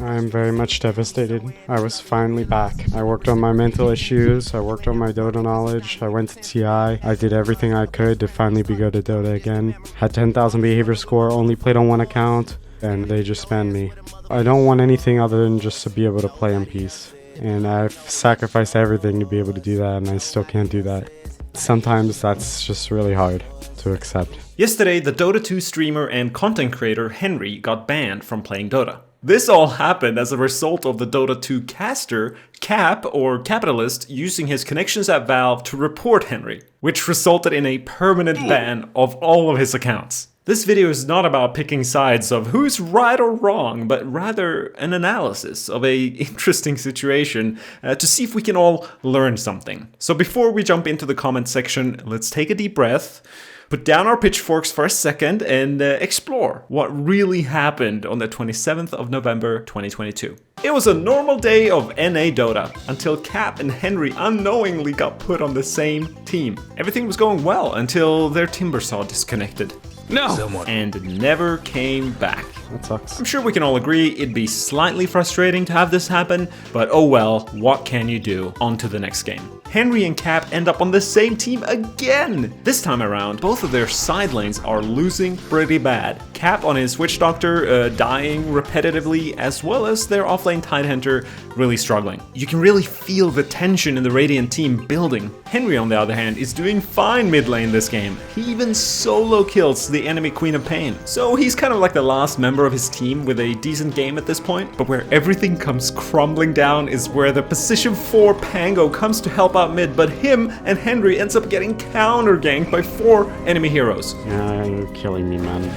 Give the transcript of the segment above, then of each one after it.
I'm very much devastated. I was finally back. I worked on my mental issues, I worked on my Dota knowledge, I went to TI, I did everything I could to finally be good at Dota again. Had 10,000 behavior score, only played on one account, and they just banned me. I don't want anything other than just to be able to play in peace. And I've sacrificed everything to be able to do that, and I still can't do that. Sometimes that's just really hard to accept. Yesterday, the Dota 2 streamer and content creator Henry got banned from playing Dota. This all happened as a result of the Dota 2 caster, Cap, or Capitalist, using his connections at Valve to report Henry, which resulted in a permanent ban of all of his accounts. This video is not about picking sides of who's right or wrong, but rather an analysis of a interesting situation to see if we can all learn something. So before we jump into the comment section, let's take a deep breath, put down our pitchforks for a second, and explore what really happened on the 27th of November 2022. It was a normal day of NA Dota until Cap and Henry unknowingly got put on the same team. Everything was going well until their Timbersaw disconnected. No! And never came back. That sucks. I'm sure we can all agree it'd be slightly frustrating to have this happen, but oh well, what can you do? On to the next game. Henry and Cap end up on the same team again! This time around, both of their side lanes are losing pretty bad. Cap on his Witch Doctor dying repetitively, as well as their offlane Tidehunter really struggling. You can really feel the tension in the Radiant team building. Henry, on the other hand, is doing fine mid lane this game. He even solo kills the enemy Queen of Pain. So he's kind of like the last member of his team with a decent game at this point. But where everything comes crumbling down is where the position 4 Pango comes to help out mid, but him and Henry ends up getting counter ganked by 4 enemy heroes. Yeah, you're killing me, man.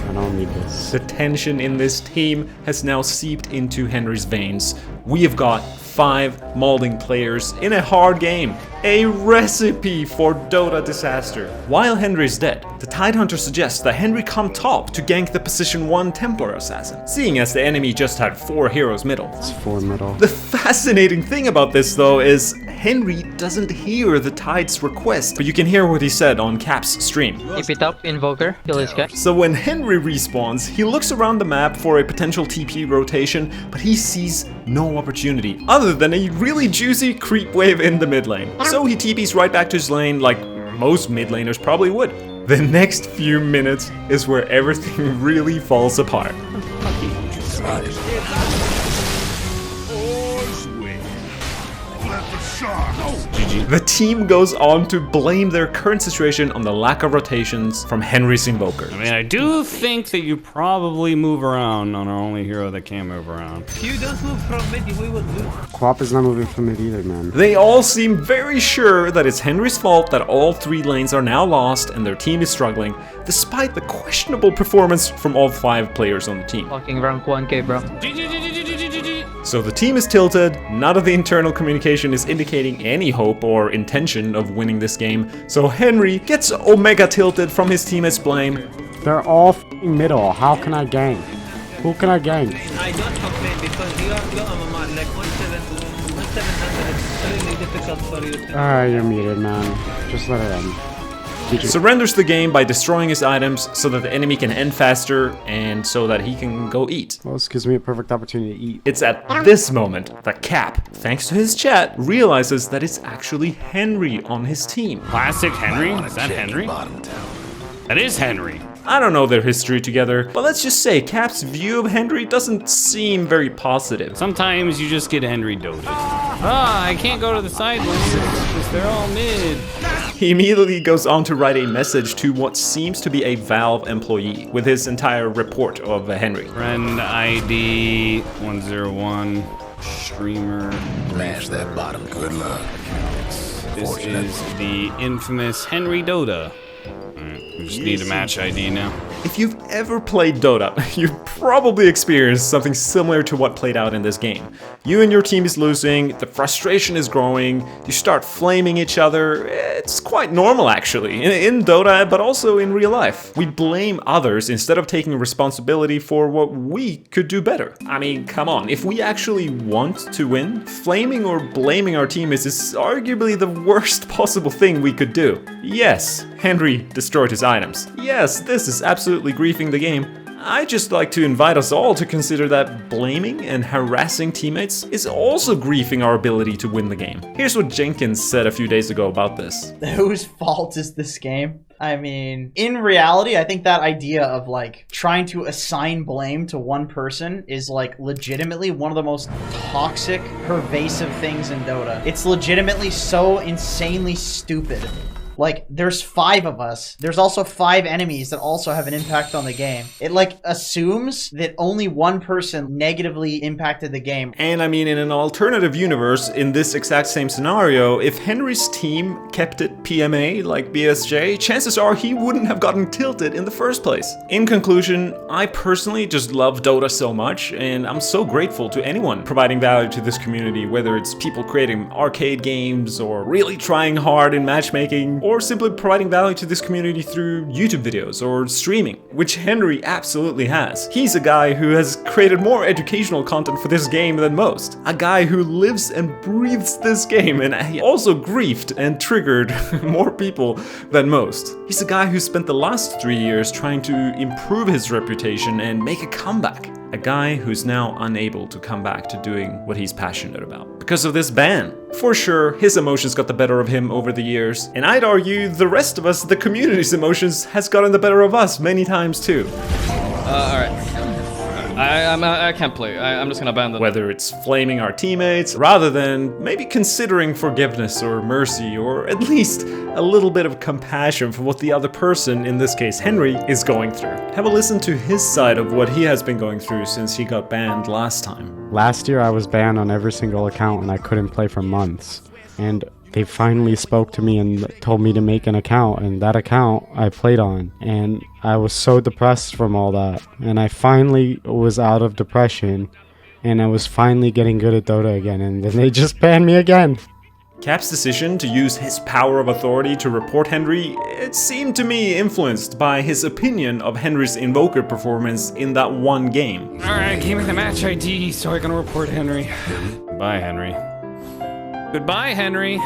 I don't need this. The tension in this team has now seeped into Henry's veins. We have got 5 molding players in a hard game. A recipe for Dota disaster. While Henry's dead, the Tidehunter suggests that Henry come top to gank the position 1 Templar Assassin, seeing as the enemy just had 4 heroes middle. It's 4 middle. The fascinating thing about this though is Henry doesn't hear the Tide's request, but you can hear what he said on Cap's stream. Keep it up, Invoker. Kill this guy. So when Henry respawns, he looks around the map for a potential TP rotation, but he sees no opportunity other than a really juicy creep wave in the mid lane. So he TPs right back to his lane like most mid laners probably would. The next few minutes is where everything really falls apart. The team goes on to blame their current situation on the lack of rotations from Henry's Invoker. I mean, I do think that you probably move around on our only hero that can move around. You don't move from mid, we will move. Quap is not moving from mid either, man. They all seem very sure that it's Henry's fault that all 3 lanes are now lost and their team is struggling, despite the questionable performance from all 5 players on the team. Fucking rank 1k, bro. So the team is tilted, none of the internal communication is indicating any hope or intention of winning this game, so Henry gets Omega tilted from his teammates' blame. They're all f***ing middle. How can I gank? Who can I gank? I don't complain because you are like 1700. It's really difficult for you to... Alright, you're muted, man. Just let it end. Surrenders the game by destroying his items so that the enemy can end faster and so that he can go eat. Well, this gives me a perfect opportunity to eat. It's at this moment that Cap, thanks to his chat, realizes that it's actually Henry on his team. Classic Henry? Is that Henry? That is Henry. I don't know their history together, but let's just say Cap's view of Henry doesn't seem very positive. Sometimes you just get Henry doted. I can't go to the side lanes because they're all mid. He immediately goes on to write a message to what seems to be a Valve employee with his entire report of Henry. Friend ID 101, streamer. Smash that bottom. Good luck. This is the infamous Henry Dota. We just need a match ID now. If you've ever played Dota, you've probably experienced something similar to what played out in this game. You and your team is losing, the frustration is growing, you start flaming each other. It's quite normal actually, in Dota, but also in real life. We blame others instead of taking responsibility for what we could do better. I mean, come on, if we actually want to win, flaming or blaming our teammates is arguably the worst possible thing we could do. Yes, Henry destroyed his items. Yes, this is absolutely griefing the game, I just like to invite us all to consider that blaming and harassing teammates is also griefing our ability to win the game. Here's what Jenkins said a few days ago about this. Whose fault is this game? I mean, in reality, I think that idea of like trying to assign blame to one person is like legitimately one of the most toxic, pervasive things in Dota. It's legitimately so insanely stupid. Like, there's 5 of us. There's also 5 enemies that also have an impact on the game. It, like, assumes that only one person negatively impacted the game. And I mean, in an alternative universe, in this exact same scenario, if Henry's team kept it PMA like BSJ, chances are he wouldn't have gotten tilted in the first place. In conclusion, I personally just love Dota so much, and I'm so grateful to anyone providing value to this community, whether it's people creating arcade games, or really trying hard in matchmaking, or simply providing value to this community through YouTube videos or streaming, which Henry absolutely has. He's a guy who has created more educational content for this game than most. A guy who lives and breathes this game, and he also griefed and triggered more people than most. He's a guy who spent the last 3 years trying to improve his reputation and make a comeback. A guy who's now unable to come back to doing what he's passionate about because of this ban. For sure, his emotions got the better of him over the years, and I'd argue the rest of us, the community's emotions, has gotten the better of us many times too. Alright. I can't play. I'm just gonna ban them. Whether it's flaming our teammates, rather than maybe considering forgiveness or mercy, or at least a little bit of compassion for what the other person, in this case Henry, is going through. Have a listen to his side of what he has been going through since he got banned last time. Last year I was banned on every single account and I couldn't play for months. And they finally spoke to me and told me to make an account, and that account I played on. And I was so depressed from all that. And I finally was out of depression, and I was finally getting good at Dota again, and then they just banned me again. Cap's decision to use his power of authority to report Henry, it seemed to me influenced by his opinion of Henry's Invoker performance in that one game. Alright, give me the match ID so I can report Henry. Bye, Henry. Goodbye, Henry.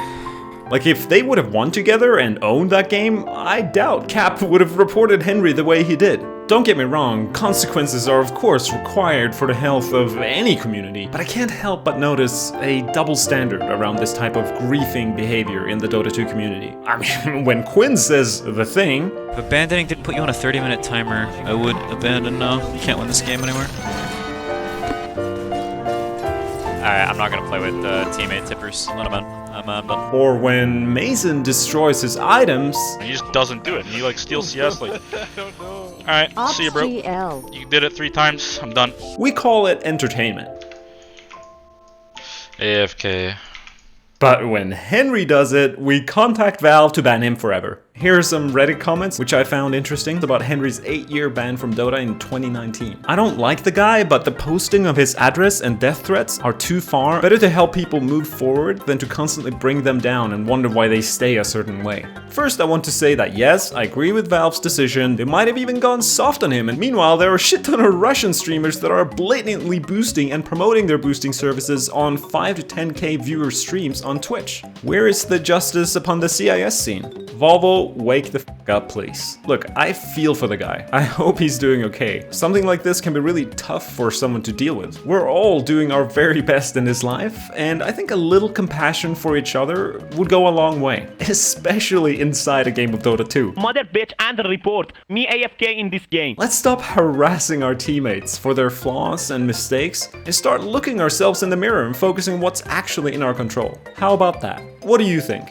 Like, if they would have won together and owned that game, I doubt Cap would have reported Henry the way he did. Don't get me wrong, consequences are of course required for the health of any community, but I can't help but notice a double standard around this type of griefing behavior in the Dota 2 community. I mean, when Quinn says the thing... If abandoning didn't put you on a 30-minute timer, I would abandon now. You can't win this game anymore. Alright, I'm not gonna play with teammate tippers. I'm done. I'm done. Or when Mason destroys his items... He just doesn't do it. He like steals CS like... I don't know. Alright, see you, bro. You did it 3 times. I'm done. We call it entertainment. AFK. But when Henry does it, we contact Valve to ban him forever. Here are some Reddit comments which I found interesting about Henry's 8-year ban from Dota in 2019. I don't like the guy, but the posting of his address and death threats are too far. Better to help people move forward than to constantly bring them down and wonder why they stay a certain way. First, I want to say that yes, I agree with Valve's decision. They might have even gone soft on him, and meanwhile there are a shit ton of Russian streamers that are blatantly boosting and promoting their boosting services on 5 to 10k viewer streams on Twitch. Where is the justice upon the CIS scene? Volvo, wake the f up, please. Look, I feel for the guy. I hope he's doing okay. Something like this can be really tough for someone to deal with. We're all doing our very best in this life, and I think a little compassion for each other would go a long way, especially inside a game of Dota 2. Mother bitch and report me AFK in this game. Let's stop harassing our teammates for their flaws and mistakes and start looking ourselves in the mirror and focusing on what's actually in our control. How about that? What do you think?